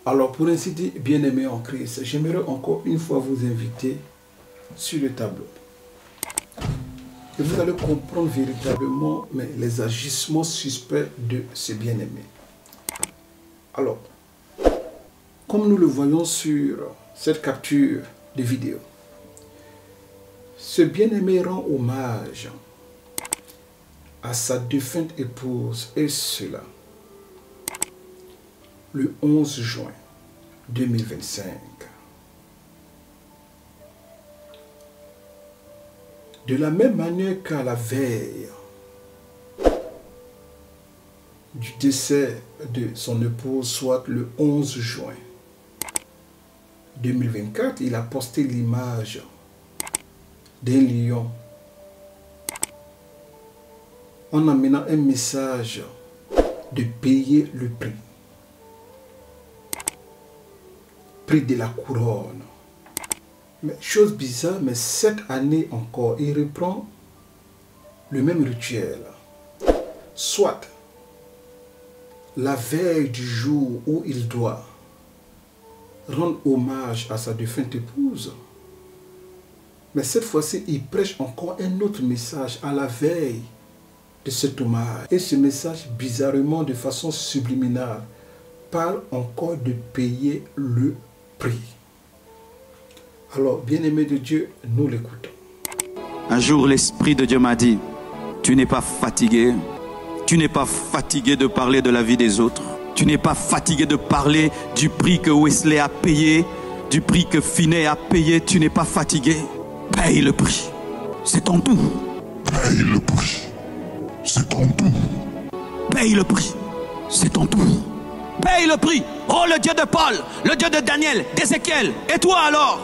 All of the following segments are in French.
Alors, pour ainsi dire, bien-aimés en Christ, j'aimerais encore une fois vous inviter sur le tableau. Et vous allez comprendre véritablement les agissements suspects de ce bien-aimé. Alors, comme nous le voyons sur cette capture de vidéo, ce bien-aimé rend hommage à sa défunte épouse, et cela le 11 juin 2025. De la même manière qu'à la veille du décès de son épouse, soit le 11 juin 2024, il a posté l'image d'un lion en amenant un message de payer le prix de la couronne. Mais chose bizarre, mais cette année encore, il reprend le même rituel. Soit la veille du jour où il doit rendre hommage à sa défunte épouse, mais cette fois-ci, il prêche encore un autre message à la veille de cet hommage. Et ce message, bizarrement, de façon subliminale, parle encore de payer le prix. Alors, bien-aimé de Dieu, nous l'écoutons. Un jour, l'Esprit de Dieu m'a dit, tu n'es pas fatigué. Tu n'es pas fatigué de parler de la vie des autres. Tu n'es pas fatigué de parler du prix que Wesley a payé, du prix que Finney a payé. Tu n'es pas fatigué. Paye le prix. C'est ton tout. Paye le prix. C'est ton tout. Paye le prix. C'est ton tout. Paye le prix. Oh, le Dieu de Paul, le Dieu de Daniel, d'Ézéchiel. Et toi alors?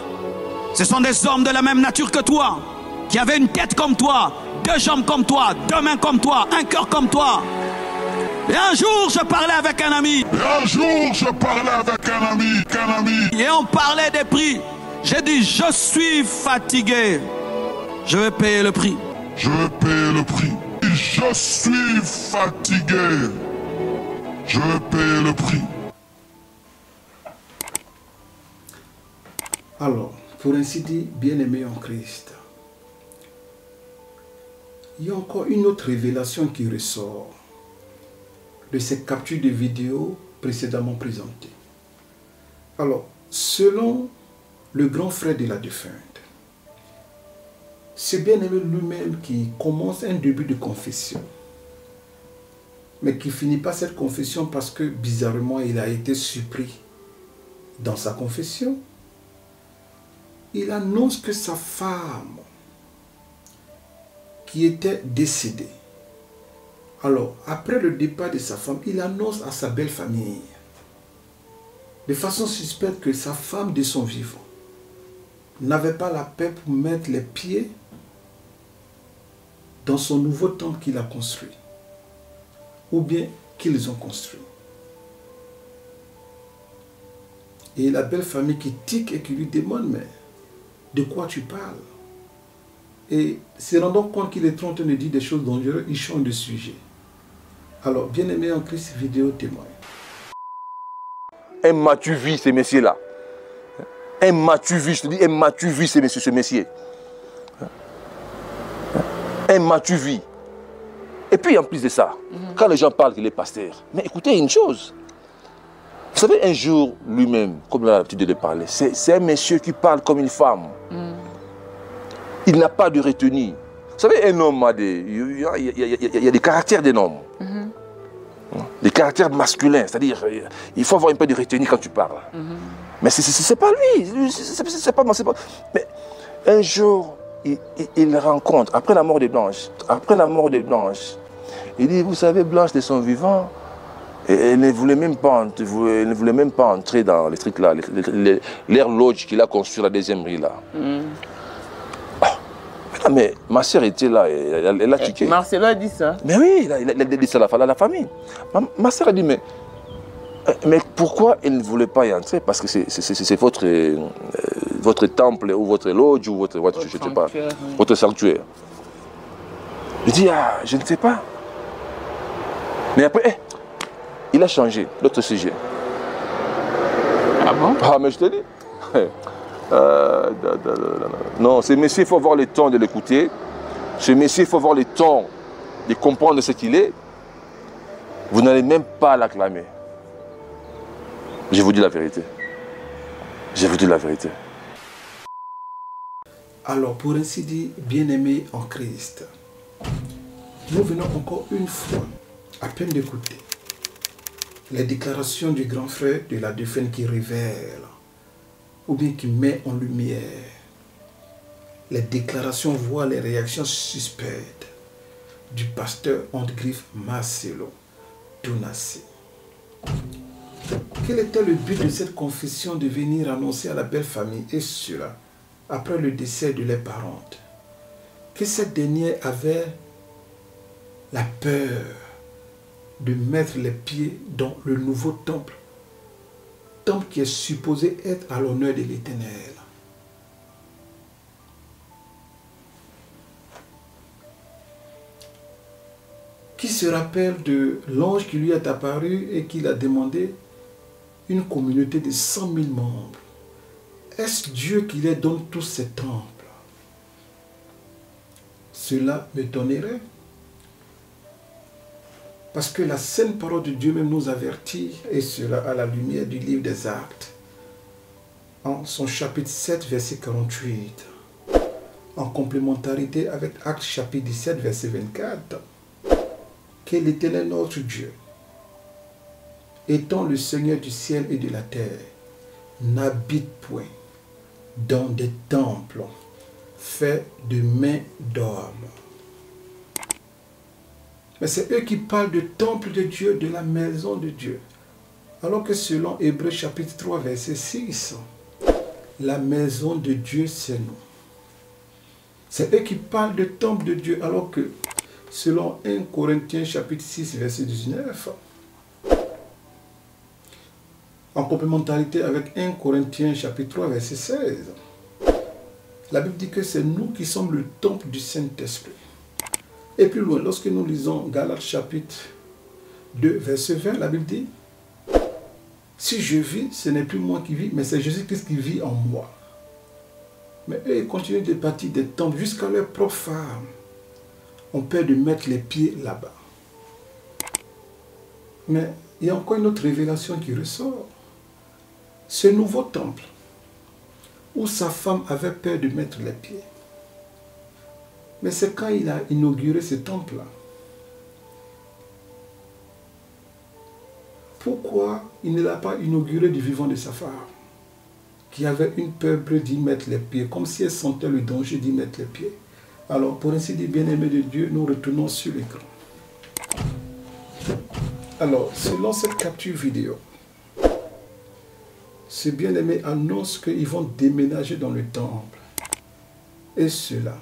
Ce sont des hommes de la même nature que toi, qui avaient une tête comme toi, deux jambes comme toi, deux mains comme toi, un cœur comme toi. Et un jour, je parlais avec un ami. Et on parlait des prix. J'ai dit, je suis fatigué. Je vais payer le prix. Je vais payer le prix. Je suis fatigué. Je vais payer le prix. Alors, pour ainsi dire, bien-aimé en Christ, il y a encore une autre révélation qui ressort de ces captures de vidéos précédemment présentées. Alors, selon le grand frère de la défunte, c'est bien-aimé lui-même qui commence un début de confession, mais qui finit pas cette confession parce que bizarrement il a été surpris dans sa confession. Il annonce que sa femme, qui était décédée, alors après le départ de sa femme, il annonce à sa belle famille, de façon suspecte, que sa femme de son vivant n'avait pas la paix pour mettre les pieds dans son nouveau temple qu'il a construit, ou bien qu'ils ont construit. Et la belle famille qui tique et qui lui demande, mais de quoi tu parles? Et se rendant compte qu'il est en train de dire des choses dangereuses, il change de sujet. Alors, bien-aimé en Christ, vidéo témoin. M'as-tu vu ces messieurs-là? M'as-tu vu, je te dis, m'as-tu vu ces messieurs, ce messieurs? M'as-tu vu? Et puis en plus de ça, quand les gens parlent qu'il est pasteur, mais écoutez une chose. Vous savez, un jour, lui-même, comme il a l'habitude de parler, c'est un monsieur qui parle comme une femme. Il n'a pas de retenue. Vous savez, un homme a des... Il y a des caractères d'un homme. Des caractères masculins. C'est-à-dire, il faut avoir un peu de retenue quand tu parles. Mais c'est pas lui. C'est pas moi. Mais un jour, il rencontre, après la mort de Blanche, il dit, vous savez, Blanche de son vivant, elle ne voulait même pas entrer dans les trucs là, l'air lodge qu'il a construit à la deuxième rue là. Ah, mais ma soeur était là, elle a tiqué. Marcelo a dit ça. Mais oui, il a dit ça à la famille. Ma soeur a dit, mais pourquoi elle ne voulait pas y entrer? Parce que c'est votre temple ou votre lodge ou votre je sais pas, votre sanctuaire. Je dis, ah, je ne sais pas. Mais après, il a changé, l'autre sujet. Ah bon? Ah, mais je te dis. Non, ce monsieur, il faut avoir le temps de l'écouter. Ce monsieur, il faut avoir le temps de comprendre ce qu'il est. Vous n'allez même pas l'acclamer. Je vous dis la vérité. Je vous dis la vérité. Alors, pour ainsi dire, bien-aimés en Christ, nous venons encore une fois, à peine d'écouter, les déclarations du grand frère de la défunte qui révèle, ou bien qui met en lumière, les déclarations, voire les réactions suspectes du pasteur Andgriffe Marcelo Donassi. Quel était le but de cette confession de venir annoncer à la belle famille, et cela après le décès de leurs parentes, que cette dernière avait la peur de mettre les pieds dans le nouveau temple qui est supposé être à l'honneur de l'Éternel. Qui se rappelle de l'ange qui lui est apparu et qui l'a demandé une communauté de 100 000 membres? Est-ce Dieu qui leur donne tous ces temples? Cela m'étonnerait. Parce que la sainte parole de Dieu même nous avertit, et cela à la lumière du livre des Actes, en son chapitre 7, verset 48, en complémentarité avec Actes chapitre 17, verset 24, que l'Éternel notre Dieu, étant le Seigneur du ciel et de la terre, n'habite point dans des temples faits de mains d'hommes. Mais c'est eux qui parlent du temple de Dieu, de la maison de Dieu. Alors que selon Hébreux chapitre 3, verset 6, la maison de Dieu, c'est nous. C'est eux qui parlent du temple de Dieu, alors que selon 1 Corinthiens chapitre 6, verset 19, en complémentarité avec 1 Corinthiens chapitre 3, verset 16, la Bible dit que c'est nous qui sommes le temple du Saint-Esprit. Et plus loin, lorsque nous lisons Galates chapitre 2, verset 20, la Bible dit: si je vis, ce n'est plus moi qui vis, mais c'est Jésus-Christ qui vit en moi. Mais eux, ils continuent de bâtir des temples jusqu'à leurs propres femmes ont peur de mettre les pieds là-bas. Mais il y a encore une autre révélation qui ressort. Ce nouveau temple, où sa femme avait peur de mettre les pieds. Mais c'est quand il a inauguré ce temple-là. Pourquoi il ne l'a pas inauguré du vivant de sa femme, qui avait une peur d'y mettre les pieds, comme si elle sentait le danger d'y mettre les pieds? Alors, pour ainsi dire, bien-aimés de Dieu, nous retournons sur l'écran. Alors, selon cette capture vidéo, ce bien-aimé annonce qu'ils vont déménager dans le temple. Et cela,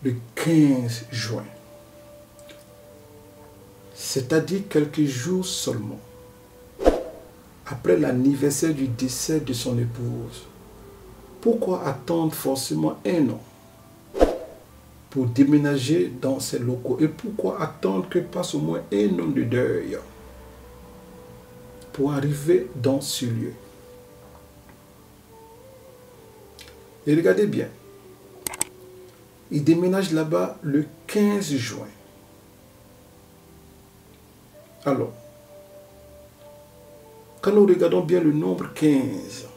le 15 juin. C'est-à-dire quelques jours seulement après l'anniversaire du décès de son épouse. Pourquoi attendre forcément un an pour déménager dans ces locaux? Et pourquoi attendre que passe au moins un an de deuil pour arriver dans ce lieu? Et regardez bien, il déménage là-bas le 15 juin. Alors, quand nous regardons bien le nombre 15,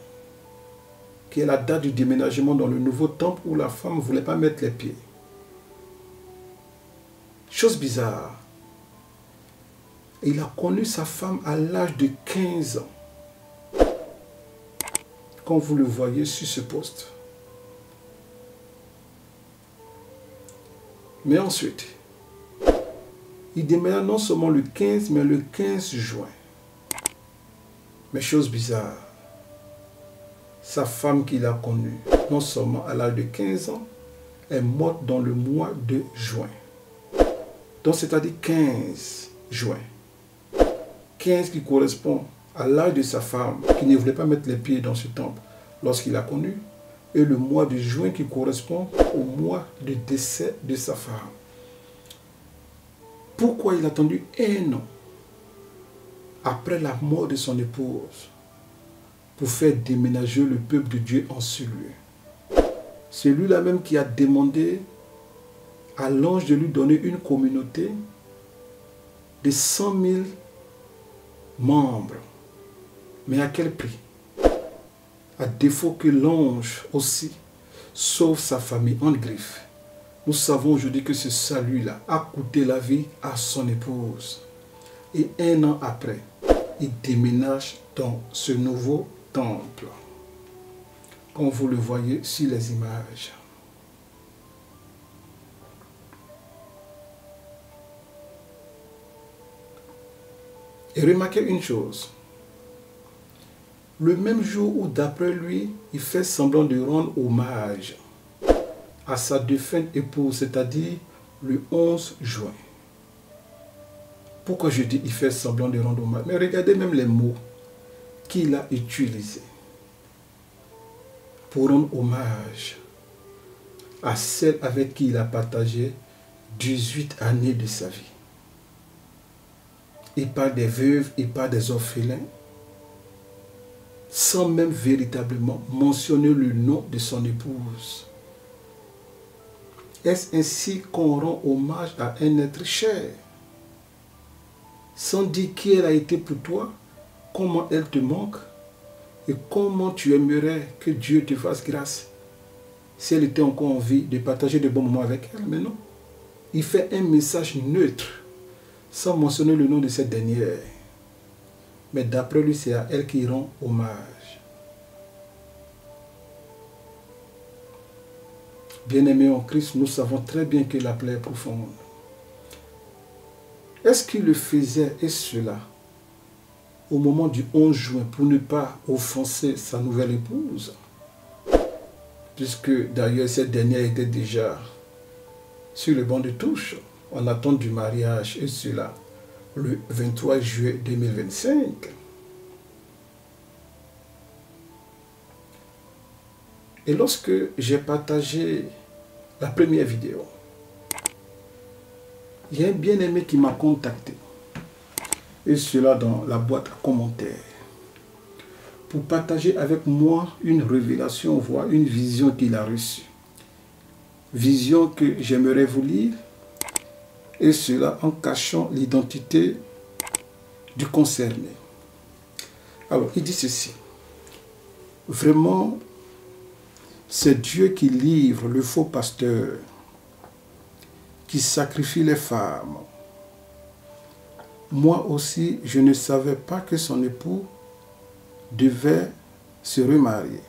qui est la date du déménagement dans le nouveau temple où la femme ne voulait pas mettre les pieds. Chose bizarre, il a connu sa femme à l'âge de 15 ans. Comme vous le voyez sur ce poste. Mais ensuite, il déménage non seulement le 15, mais le 15 juin. Mais chose bizarre, sa femme qu'il a connue, non seulement à l'âge de 15 ans, est morte dans le mois de juin. Donc c'est-à-dire 15 juin. 15 qui correspond à l'âge de sa femme, qui ne voulait pas mettre les pieds dans ce temple lorsqu'il l'a connue, et le mois de juin qui correspond au mois de décès de sa femme. Pourquoi il a attendu un an après la mort de son épouse pour faire déménager le peuple de Dieu en ce lieu. C'est lui-là même qui a demandé à l'ange de lui donner une communauté de 100 000 membres. Mais à quel prix? À défaut que l'ange aussi sauve sa famille en griffe. Nous savons aujourd'hui que ce salut-là a coûté la vie à son épouse. Et 1 an après, il déménage dans ce nouveau temple. Comme vous le voyez sur les images. Et remarquez une chose. Le même jour où d'après lui, il fait semblant de rendre hommage à sa défunte épouse, c'est-à-dire le 11 juin. Pourquoi je dis il fait semblant de rendre hommage? Mais regardez même les mots qu'il a utilisés pour rendre hommage à celle avec qui il a partagé 18 années de sa vie. Il parle des veuves, il parle des orphelins, sans même véritablement mentionner le nom de son épouse. Est-ce ainsi qu'on rend hommage à un être cher? Sans dire qui elle a été pour toi, comment elle te manque et comment tu aimerais que Dieu te fasse grâce si elle était encore en vie de partager de bons moments avec elle. Mais non, il fait un message neutre sans mentionner le nom de cette dernière. Mais d'après lui, c'est à elle qu'il rend hommage. Bien-aimés en Christ, nous savons très bien que la plaie est profonde. Est-ce qu'il le faisait, et cela, au moment du 11 juin, pour ne pas offenser sa nouvelle épouse? Puisque d'ailleurs, cette dernière était déjà sur le banc de touche, en attente du mariage, et cela, le 23 juillet 2025. Et lorsque j'ai partagé la première vidéo, il y a un bien-aimé qui m'a contacté, et cela dans la boîte à commentaires, pour partager avec moi une révélation, voire une vision qu'il a reçue. Vision que j'aimerais vous lire, et cela en cachant l'identité du concerné. Alors, il dit ceci. Vraiment, c'est Dieu qui livre le faux pasteur, qui sacrifie les femmes. Moi aussi, je ne savais pas que son époux devait se remarier.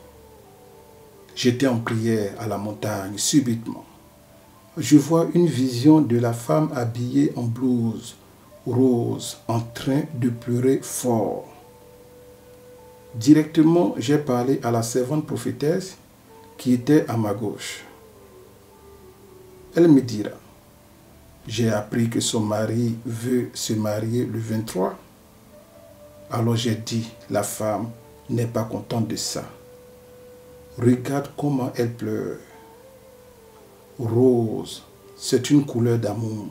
J'étais en prière à la montagne, subitement. Je vois une vision de la femme habillée en blouse rose, en train de pleurer fort. Directement, j'ai parlé à la servante prophétesse qui était à ma gauche. Elle me dira, j'ai appris que son mari veut se marier le 23. Alors j'ai dit, la femme n'est pas contente de ça. Regarde comment elle pleure. Rose, c'est une couleur d'amour.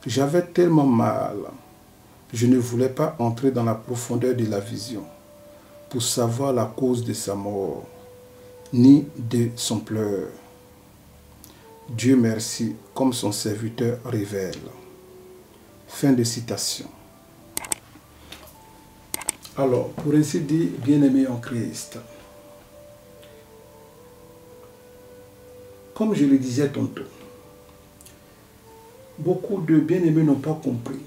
J'avais tellement mal. Je ne voulais pas entrer dans la profondeur de la vision pour savoir la cause de sa mort, ni de son pleur. Dieu merci, comme son serviteur révèle. Fin de citation. Alors, pour ainsi dire, bien-aimés en Christ, comme je le disais tantôt, beaucoup de bien-aimés n'ont pas compris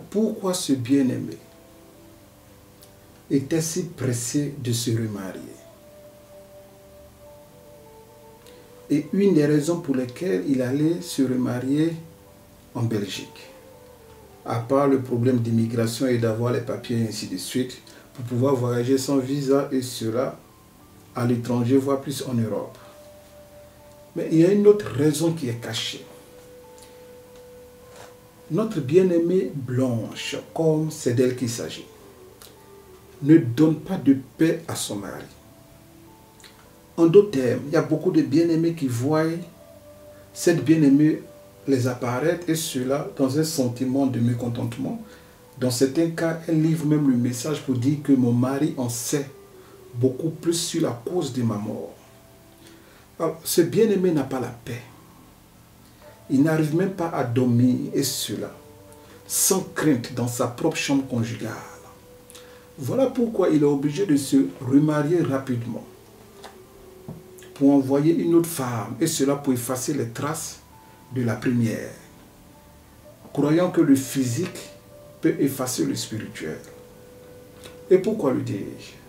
pourquoi ce bien-aimé était si pressé de se remarier. Et une des raisons pour lesquelles il allait se remarier en Belgique, à part le problème d'immigration et d'avoir les papiers et ainsi de suite, pour pouvoir voyager sans visa et cela à l'étranger, voire plus en Europe. Mais il y a une autre raison qui est cachée. Notre bien-aimée Blanche, comme c'est d'elle qu'il s'agit, ne donne pas de paix à son mari. En d'autres termes, il y a beaucoup de bien-aimés qui voient cette bien-aimée les apparaître et cela dans un sentiment de mécontentement Dans certains cas, elle livre même le message pour dire que mon mari en sait beaucoup plus sur la cause de ma mort. Alors, ce bien-aimé n'a pas la paix. Il n'arrive même pas à dormir, et cela, sans crainte dans sa propre chambre conjugale. Voilà pourquoi il est obligé de se remarier rapidement pour envoyer une autre femme, et cela pour effacer les traces de la première, croyant que le physique peut effacer le spirituel. Et pourquoi le dis-je?